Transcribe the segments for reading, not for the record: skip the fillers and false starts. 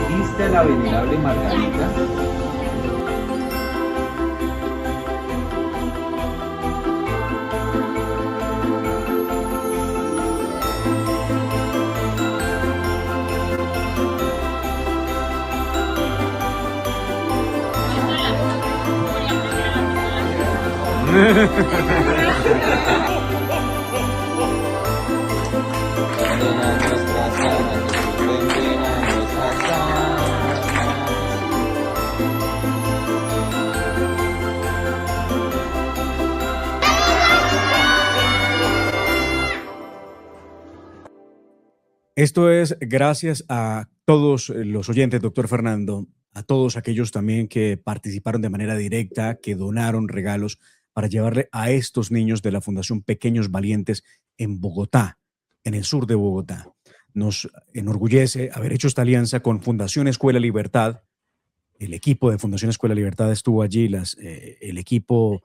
¿Viste a la venerable Margarita? Condena nuestras almas, condena nuestras almas. Esto es gracias a todos los oyentes, doctor Fernando, a todos aquellos también que participaron de manera directa, que donaron regalos para llevarle a estos niños de la Fundación Pequeños Valientes en Bogotá, en el sur de Bogotá. Nos enorgullece haber hecho esta alianza con Fundación Escuela Libertad. El equipo de Fundación Escuela Libertad estuvo allí, el equipo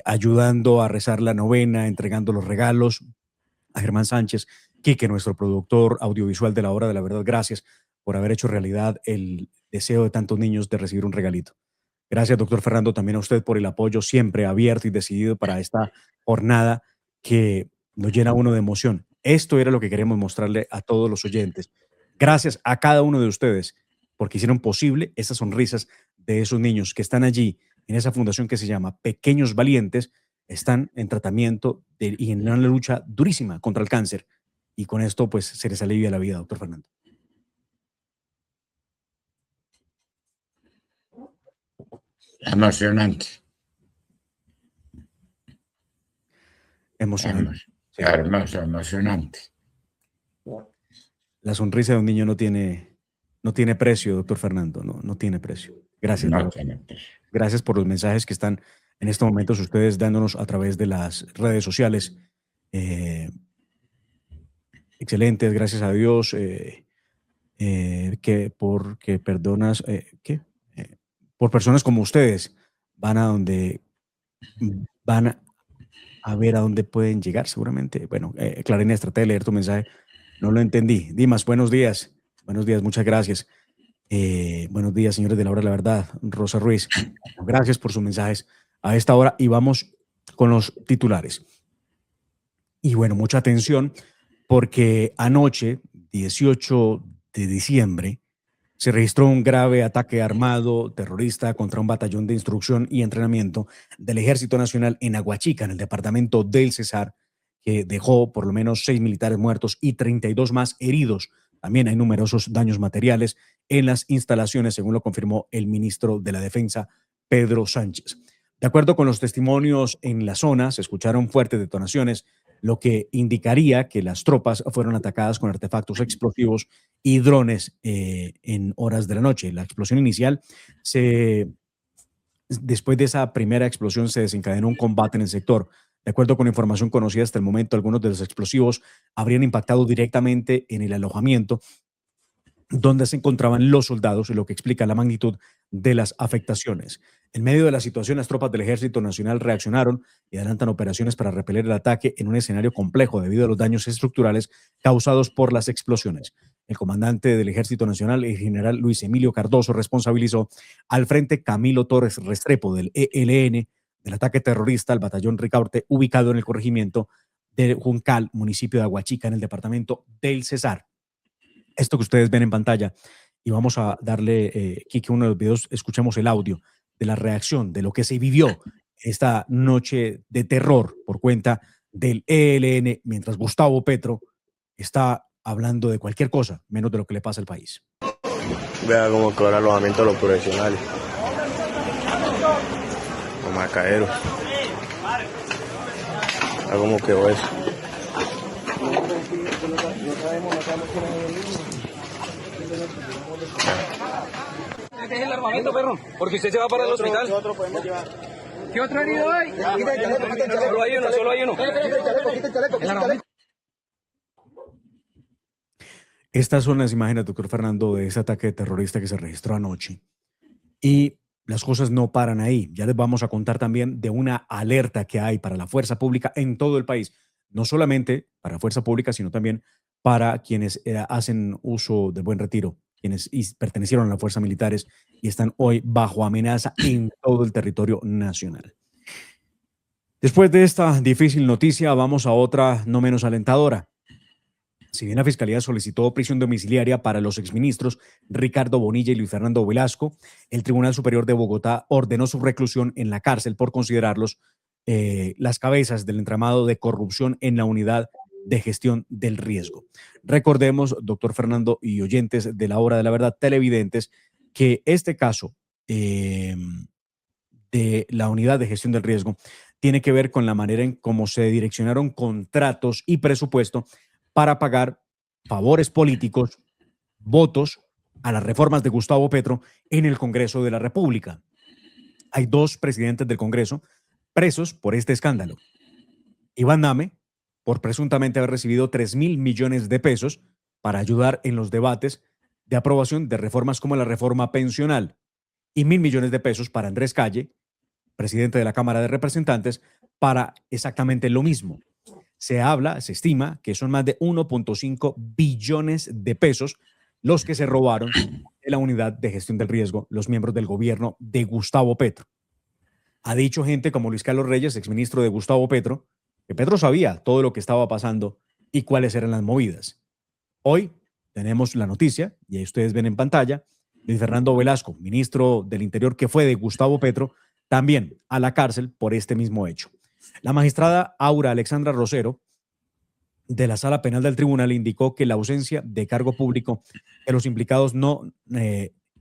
ayudando a rezar la novena, entregando los regalos. A Germán Sánchez, Quique, nuestro productor audiovisual de la Hora de la Verdad, gracias por haber hecho realidad el deseo de tantos niños de recibir un regalito. Gracias, doctor Fernando, también a usted por el apoyo siempre abierto y decidido para esta jornada que nos llena a uno de emoción. Esto era lo que queremos mostrarle a todos los oyentes. Gracias a cada uno de ustedes porque hicieron posible esas sonrisas de esos niños que están allí en esa fundación que se llama Pequeños Valientes. Están en tratamiento y en una lucha durísima contra el cáncer. Y con esto, pues, se les alivia la vida, doctor Fernando. Emocionante. Emocionante. Hermoso, emocionante. La sonrisa de un niño no tiene precio, doctor Fernando, no tiene precio. Gracias. No tiene precio. Gracias por los mensajes que están en estos momentos ustedes dándonos a través de las redes sociales. Excelentes, gracias a Dios, porque perdonas, por personas como ustedes van a ver a dónde pueden llegar seguramente. Bueno, Clarines, traté de leer tu mensaje, no lo entendí. Dimas, buenos días, muchas gracias. Buenos días, señores de la Hora de la Verdad. Rosa Ruiz, gracias por sus mensajes a esta hora y vamos con los titulares. Y bueno, mucha atención porque anoche, 18 de diciembre, se registró un grave ataque armado terrorista contra un batallón de instrucción y entrenamiento del Ejército Nacional en Aguachica, en el departamento del Cesar, que dejó por lo menos 6 militares muertos y 32 más heridos. También hay numerosos daños materiales en las instalaciones, según lo confirmó el ministro de la Defensa, Pedro Sánchez. De acuerdo con los testimonios en la zona, se escucharon fuertes detonaciones, lo que indicaría que las tropas fueron atacadas con artefactos explosivos y drones en horas de la noche. La explosión inicial, después de esa primera explosión, se desencadenó un combate en el sector. De acuerdo con información conocida hasta el momento, algunos de los explosivos habrían impactado directamente en el alojamiento donde se encontraban los soldados, lo que explica la magnitud de las afectaciones. En medio de la situación, las tropas del Ejército Nacional reaccionaron y adelantan operaciones para repeler el ataque en un escenario complejo debido a los daños estructurales causados por las explosiones. El comandante del Ejército Nacional, el general Luis Emilio Cardoso, responsabilizó al frente Camilo Torres Restrepo del ELN del ataque terrorista al batallón Ricaurte ubicado en el corregimiento de Juncal, municipio de Aguachica, en el departamento del Cesar. Esto que ustedes ven en pantalla, y vamos a darle, Kike, uno de los videos, escuchemos el audio de la reacción, de lo que se vivió esta noche de terror por cuenta del ELN, mientras Gustavo Petro está hablando de cualquier cosa, menos de lo que le pasa al país. Vea cómo cobra alojamiento a los profesionales, los macaderos. Vea cómo quedó eso. Este es el armamento, perro, porque usted se va para el hospital. ¿Qué otro podemos llevar? ¿Qué otro herido hay? Solo hay uno, solo hay uno. El armamento. Estas son las imágenes, doctor Fernando, de ese ataque terrorista que se registró anoche. Y las cosas no paran ahí. Ya les vamos a contar también de una alerta que hay para la fuerza pública en todo el país. No solamente para fuerza pública, sino también para quienes hacen uso del Buen Retiro quienes pertenecieron a las fuerzas militares y están hoy bajo amenaza en todo el territorio nacional. Después de esta difícil noticia, vamos a otra no menos alentadora. Si bien la Fiscalía solicitó prisión domiciliaria para los exministros Ricardo Bonilla y Luis Fernando Velasco, el Tribunal Superior de Bogotá ordenó su reclusión en la cárcel por considerarlos las cabezas del entramado de corrupción en la unidad de gestión del riesgo. Recordemos, doctor Fernando y oyentes de la Hora de la Verdad, televidentes, que este caso de la unidad de gestión del riesgo tiene que ver con la manera en cómo se direccionaron contratos y presupuesto para pagar favores políticos, votos a las reformas de Gustavo Petro en el Congreso de la República. Hay 2 presidentes del Congreso presos por este escándalo. Iván Name, por presuntamente haber recibido 3.000 millones de pesos para ayudar en los debates de aprobación de reformas como la reforma pensional, y 1.000 millones de pesos para Andrés Calle, presidente de la Cámara de Representantes, para exactamente lo mismo. Se estima que son más de 1.5 billones de pesos los que se robaron de la unidad de gestión del riesgo los miembros del gobierno de Gustavo Petro. Ha dicho gente como Luis Carlos Reyes, exministro de Gustavo Petro, que Petro sabía todo lo que estaba pasando y cuáles eran las movidas. Hoy tenemos la noticia, y ahí ustedes ven en pantalla, Luis Fernando Velasco, ministro del Interior que fue de Gustavo Petro, también a la cárcel por este mismo hecho. La magistrada Aura Alexandra Rosero, de la Sala Penal del Tribunal, indicó que la ausencia de cargo público de los implicados no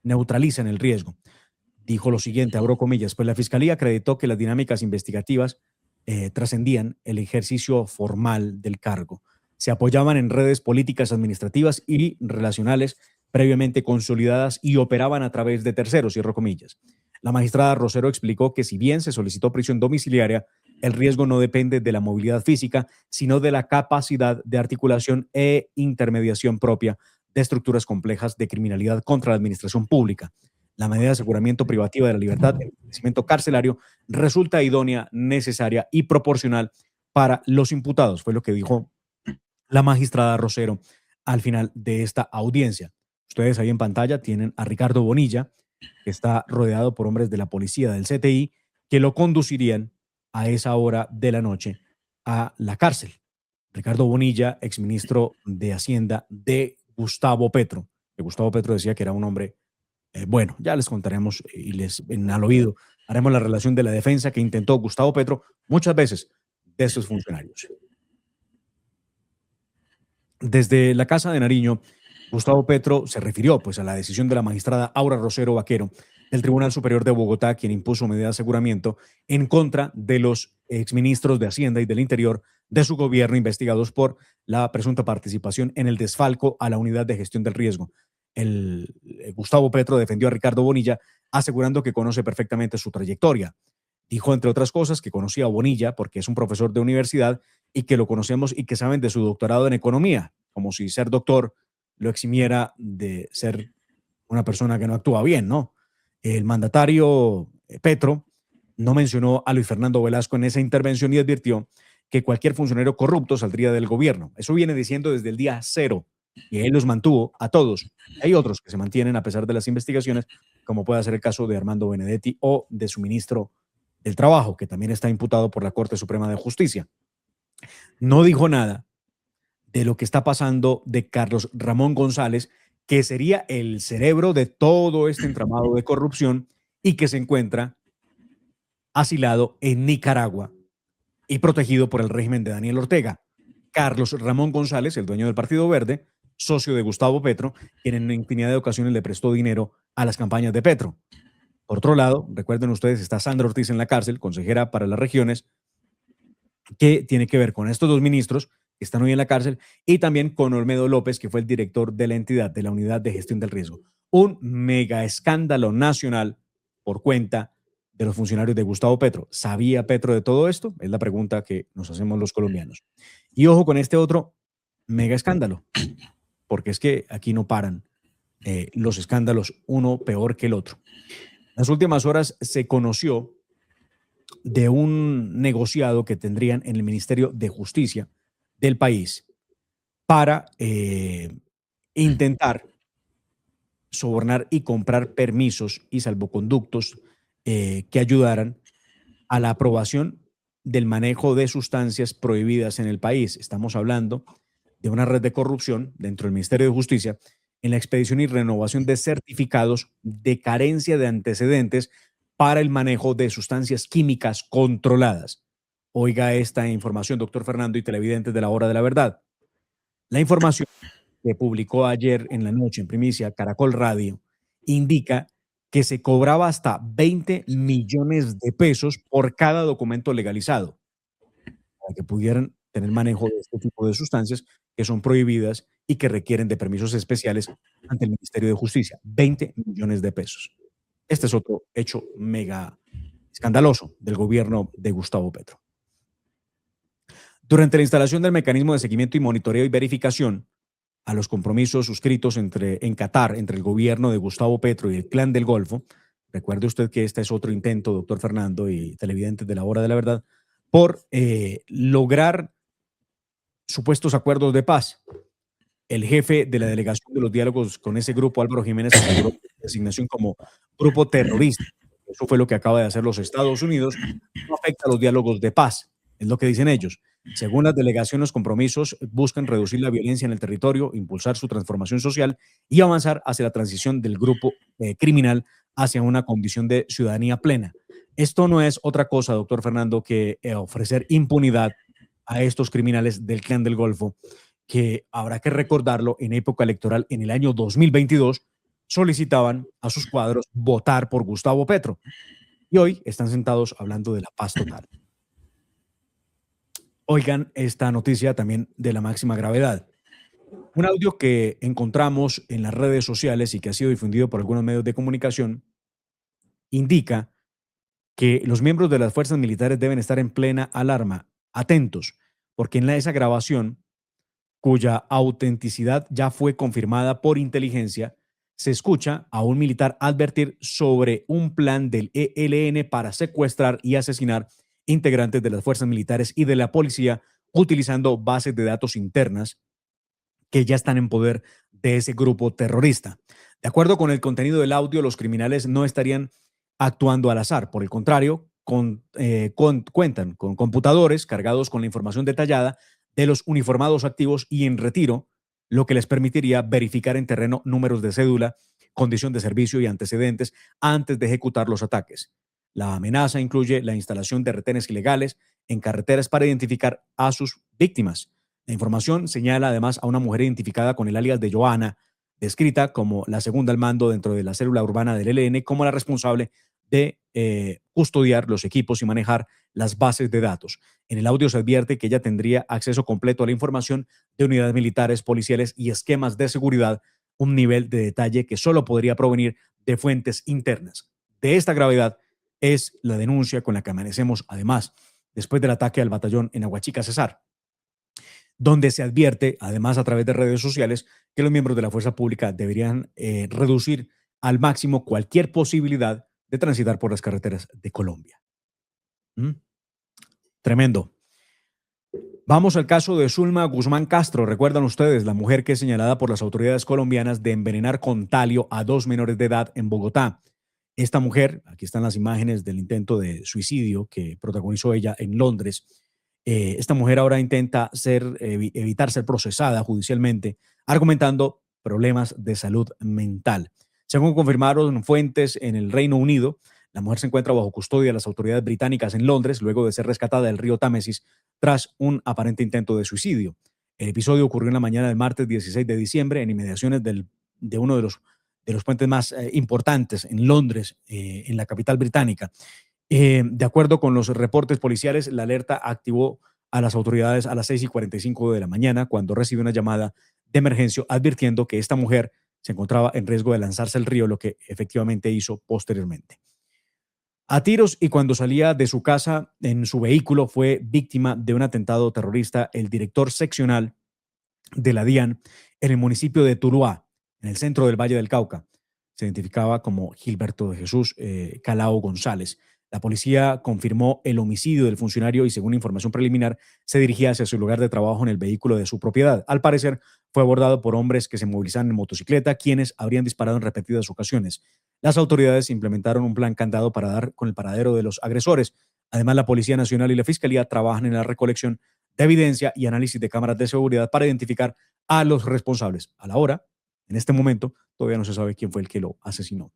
neutralizan el riesgo. Dijo lo siguiente, abro comillas, pues la Fiscalía acreditó que las dinámicas investigativas trascendían el ejercicio formal del cargo. Se apoyaban en redes políticas, administrativas y relacionales previamente consolidadas y operaban a través de terceros, cierro comillas. La magistrada Rosero explicó que si bien se solicitó prisión domiciliaria, el riesgo no depende de la movilidad física, sino de la capacidad de articulación e intermediación propia de estructuras complejas de criminalidad contra la administración pública. La medida de aseguramiento privativa de la libertad del establecimiento carcelario resulta idónea, necesaria y proporcional para los imputados, fue lo que dijo la magistrada Rosero al final de esta audiencia. Ustedes ahí en pantalla tienen a Ricardo Bonilla, que está rodeado por hombres de la policía del CTI, que lo conducirían a esa hora de la noche a la cárcel. Ricardo Bonilla, exministro de Hacienda de Gustavo Petro. Que Gustavo Petro decía que era un hombre bueno. Ya les contaremos y les al oído haremos la relación de la defensa que intentó Gustavo Petro muchas veces de estos funcionarios. Desde la Casa de Nariño, Gustavo Petro se refirió pues, a la decisión de la magistrada Aura Rosero Vaquero del Tribunal Superior de Bogotá, quien impuso medida de aseguramiento en contra de los exministros de Hacienda y del Interior de su gobierno investigados por la presunta participación en el desfalco a la unidad de gestión del riesgo. Gustavo Petro defendió a Ricardo Bonilla asegurando que conoce perfectamente su trayectoria. Dijo, entre otras cosas, que conocía a Bonilla porque es un profesor de universidad y que lo conocemos y que saben de su doctorado en economía, como si ser doctor lo eximiera de ser una persona que no actúa bien, ¿no? El mandatario Petro no mencionó a Luis Fernando Velasco en esa intervención y advirtió que cualquier funcionario corrupto saldría del gobierno. Eso viene diciendo desde el día 0 y él los mantuvo a todos. Hay otros que se mantienen a pesar de las investigaciones, como puede ser el caso de Armando Benedetti o de su ministro del Trabajo, que también está imputado por la Corte Suprema de Justicia. No dijo nada de lo que está pasando de Carlos Ramón González, que sería el cerebro de todo este entramado de corrupción y que se encuentra asilado en Nicaragua y protegido por el régimen de Daniel Ortega. Carlos Ramón González, el dueño del Partido Verde, socio de Gustavo Petro, quien en infinidad de ocasiones le prestó dinero a las campañas de Petro. Por otro lado, recuerden ustedes, está Sandra Ortiz en la cárcel, consejera para las regiones, que tiene que ver con estos 2 ministros que están hoy en la cárcel, y también con Olmedo López, que fue el director de la entidad, de la unidad de gestión del riesgo. Un mega escándalo nacional por cuenta de los funcionarios de Gustavo Petro. ¿Sabía Petro de todo esto? Es la pregunta que nos hacemos los colombianos. Y ojo con este otro mega escándalo, porque es que aquí no paran los escándalos, uno peor que el otro. En las últimas horas se conoció de un negociado que tendrían en el Ministerio de Justicia del país para intentar sobornar y comprar permisos y salvoconductos que ayudaran a la aprobación del manejo de sustancias prohibidas en el país. Estamos hablando de una red de corrupción dentro del Ministerio de Justicia en la expedición y renovación de certificados de carencia de antecedentes para el manejo de sustancias químicas controladas. Oiga esta información, doctor Fernando y televidentes de la Hora de la Verdad. La información que publicó ayer en la noche en primicia Caracol Radio indica que se cobraba hasta 20 millones de pesos por cada documento legalizado para que pudieran tener manejo de este tipo de sustancias que son prohibidas y que requieren de permisos especiales ante el Ministerio de Justicia. 20 millones de pesos. Este es otro hecho mega escandaloso del gobierno de Gustavo Petro. Durante la instalación del mecanismo de seguimiento y monitoreo y verificación a los compromisos suscritos en Qatar entre el gobierno de Gustavo Petro y el Clan del Golfo, recuerde usted que este es otro intento, doctor Fernando y televidentes de la Hora de la Verdad, por lograr supuestos acuerdos de paz. El jefe de la delegación de los diálogos con ese grupo, Álvaro Jiménez, aseguró que la designación como grupo terrorista, eso fue lo que acaba de hacer los Estados Unidos, no afecta a los diálogos de paz, es lo que dicen ellos. Según las delegaciones, los compromisos buscan reducir la violencia en el territorio, impulsar su transformación social y avanzar hacia la transición del grupo criminal hacia una condición de ciudadanía plena. Esto no es otra cosa, doctor Fernando, que ofrecer impunidad a estos criminales del Clan del Golfo, que habrá que recordarlo, en época electoral en el año 2022 solicitaban a sus cuadros votar por Gustavo Petro y hoy están sentados hablando de la paz total. Oigan esta noticia también de la máxima gravedad. Un audio que encontramos en las redes sociales y que ha sido difundido por algunos medios de comunicación indica que los miembros de las fuerzas militares deben estar en plena alarma, atentos, porque en esa grabación, cuya autenticidad ya fue confirmada por inteligencia, se escucha a un militar advertir sobre un plan del ELN para secuestrar y asesinar integrantes de las fuerzas militares y de la policía utilizando bases de datos internas que ya están en poder de ese grupo terrorista. De acuerdo con el contenido del audio, los criminales no estarían actuando al azar. Por el contrario, cuentan con computadores cargados con la información detallada de los uniformados activos y en retiro, lo que les permitiría verificar en terreno números de cédula, condición de servicio y antecedentes antes de ejecutar los ataques. La amenaza incluye la instalación de retenes ilegales en carreteras para identificar a sus víctimas. La información señala además a una mujer identificada con el alias de Joana, descrita como la segunda al mando dentro de la célula urbana del ELN, como la responsable de custodiar los equipos y manejar las bases de datos. En el audio se advierte que ella tendría acceso completo a la información de unidades militares, policiales y esquemas de seguridad, un nivel de detalle que solo podría provenir de fuentes internas. De esta gravedad es la denuncia con la que amanecemos, además, después del ataque al batallón en Aguachica Cesar, donde se advierte, además a través de redes sociales, que los miembros de la fuerza pública deberían reducir al máximo cualquier posibilidad de transitar por las carreteras de Colombia. Tremendo. Vamos al caso de Zulma Guzmán Castro. Recuerdan ustedes, la mujer que es señalada por las autoridades colombianas de envenenar con talio a 2 menores de edad en Bogotá. Esta mujer, aquí están las imágenes del intento de suicidio que protagonizó ella en Londres. Esta mujer ahora intenta evitar ser procesada judicialmente, argumentando problemas de salud mental. Según confirmaron fuentes en el Reino Unido, la mujer se encuentra bajo custodia de las autoridades británicas en Londres luego de ser rescatada del río Támesis tras un aparente intento de suicidio. El episodio ocurrió en la mañana del martes 16 de diciembre en inmediaciones de uno de los puentes más importantes en Londres, en la capital británica. De acuerdo con los reportes policiales, la alerta activó a las autoridades a las 6:45 de la mañana cuando recibió una llamada de emergencia advirtiendo que esta mujer se encontraba en riesgo de lanzarse al río, lo que efectivamente hizo posteriormente. A tiros y cuando salía de su casa en su vehículo fue víctima de un atentado terrorista el director seccional de la DIAN en el municipio de Tuluá, en el centro del Valle del Cauca. Se identificaba como Gilberto de Jesús Calao González. La policía confirmó el homicidio del funcionario y, según información preliminar, se dirigía hacia su lugar de trabajo en el vehículo de su propiedad. Al parecer, fue abordado por hombres que se movilizaban en motocicleta, quienes habrían disparado en repetidas ocasiones. Las autoridades implementaron un plan candado para dar con el paradero de los agresores. Además, la Policía Nacional y la Fiscalía trabajan en la recolección de evidencia y análisis de cámaras de seguridad para identificar a los responsables. A la hora, en este momento, todavía no se sabe quién fue el que lo asesinó.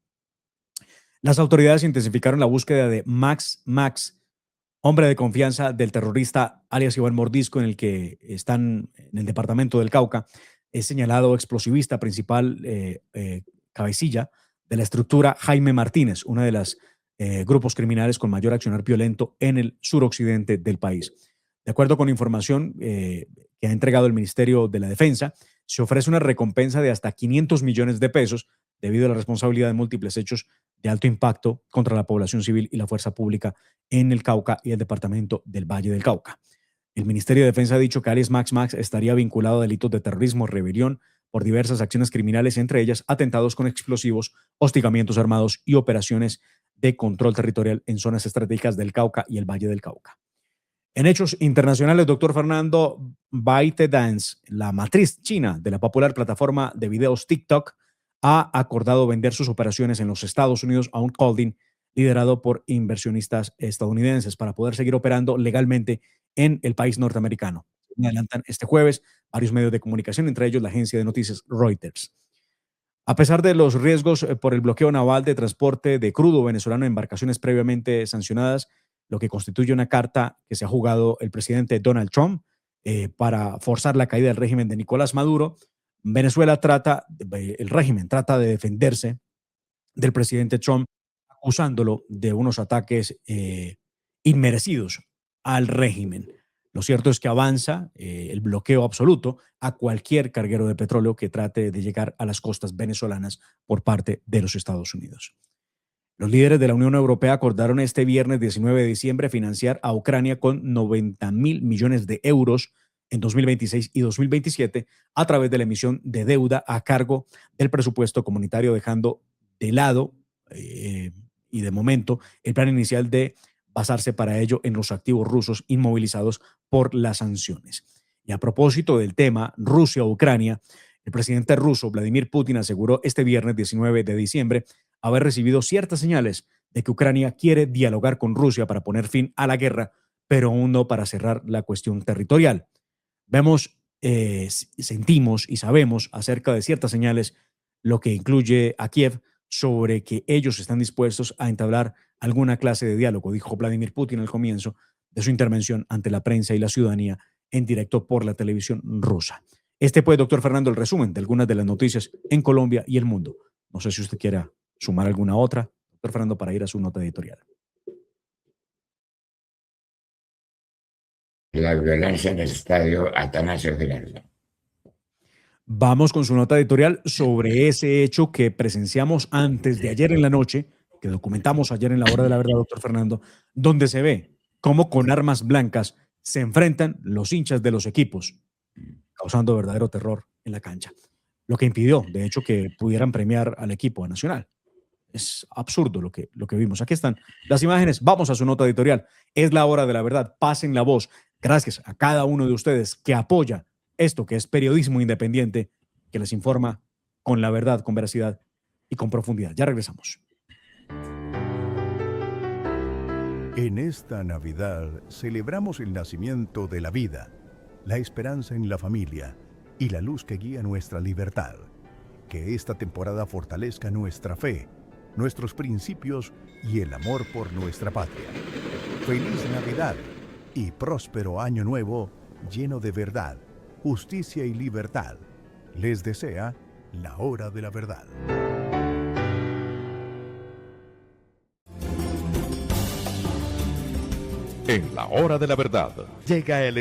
Las autoridades intensificaron la búsqueda de Max, hombre de confianza del terrorista alias Iván Mordisco, en el que están en el departamento del Cauca. Es señalado explosivista principal, cabecilla de la estructura Jaime Martínez, una de las grupos criminales con mayor accionar violento en el suroccidente del país. De acuerdo con información que ha entregado el Ministerio de la Defensa, se ofrece una recompensa de hasta 500 millones de pesos debido a la responsabilidad de múltiples hechos de alto impacto contra la población civil y la fuerza pública en el Cauca y el departamento del Valle del Cauca. El Ministerio de Defensa ha dicho que alias Max estaría vinculado a delitos de terrorismo, rebelión, por diversas acciones criminales, entre ellas atentados con explosivos, hostigamientos armados y operaciones de control territorial en zonas estratégicas del Cauca y el Valle del Cauca. En hechos internacionales, doctor Fernando, ByteDance, la matriz china de la popular plataforma de videos TikTok, ha acordado vender sus operaciones en los Estados Unidos a un holding liderado por inversionistas estadounidenses para poder seguir operando legalmente en el país norteamericano. Me adelantan este jueves varios medios de comunicación, entre ellos la agencia de noticias Reuters. A pesar de los riesgos por el bloqueo naval de transporte de crudo venezolano en embarcaciones previamente sancionadas, lo que constituye una carta que se ha jugado el presidente Donald Trump para forzar la caída del régimen de Nicolás Maduro, el régimen trata de defenderse del presidente Trump, acusándolo de unos ataques inmerecidos al régimen. Lo cierto es que avanza el bloqueo absoluto a cualquier carguero de petróleo que trate de llegar a las costas venezolanas por parte de los Estados Unidos. Los líderes de la Unión Europea acordaron este viernes 19 de diciembre financiar a Ucrania con 90.000 millones de euros en 2026 y 2027 a través de la emisión de deuda a cargo del presupuesto comunitario, dejando de lado y de momento el plan inicial de basarse para ello en los activos rusos inmovilizados por las sanciones. Y a propósito del tema Rusia-Ucrania, el presidente ruso Vladimir Putin aseguró este viernes 19 de diciembre haber recibido ciertas señales de que Ucrania quiere dialogar con Rusia para poner fin a la guerra, pero aún no para cerrar la cuestión territorial. Vemos, sentimos y sabemos acerca de ciertas señales, lo que incluye a Kiev, sobre que ellos están dispuestos a entablar alguna clase de diálogo, dijo Vladimir Putin al comienzo de su intervención ante la prensa y la ciudadanía en directo por la televisión rusa. Este fue, doctor Fernando, el resumen de algunas de las noticias en Colombia y el mundo. No sé si usted quiera sumar alguna otra, doctor Fernando, para ir a su nota editorial. La violencia en el estadio Atanasio Girardot. Vamos con su nota editorial sobre ese hecho que presenciamos antes de ayer en la noche, que documentamos ayer en la hora de la verdad, doctor Fernando, donde se ve cómo con armas blancas se enfrentan los hinchas de los equipos, causando verdadero terror en la cancha. Lo que impidió, de hecho, que pudieran premiar al equipo nacional. Es absurdo lo que vimos. Aquí están las imágenes. Vamos a su nota editorial. Es la hora de la verdad. Pasen la voz. Gracias a cada uno de ustedes que apoya esto que es periodismo independiente, que les informa con la verdad, con veracidad y con profundidad. Ya regresamos. En esta Navidad celebramos el nacimiento de la vida, la esperanza en la familia y la luz que guía nuestra libertad. Que esta temporada fortalezca nuestra fe, nuestros principios y el amor por nuestra patria. Feliz Navidad y próspero Año Nuevo lleno de verdad, justicia y libertad. Les desea la hora de la verdad. En la hora de la verdad llega el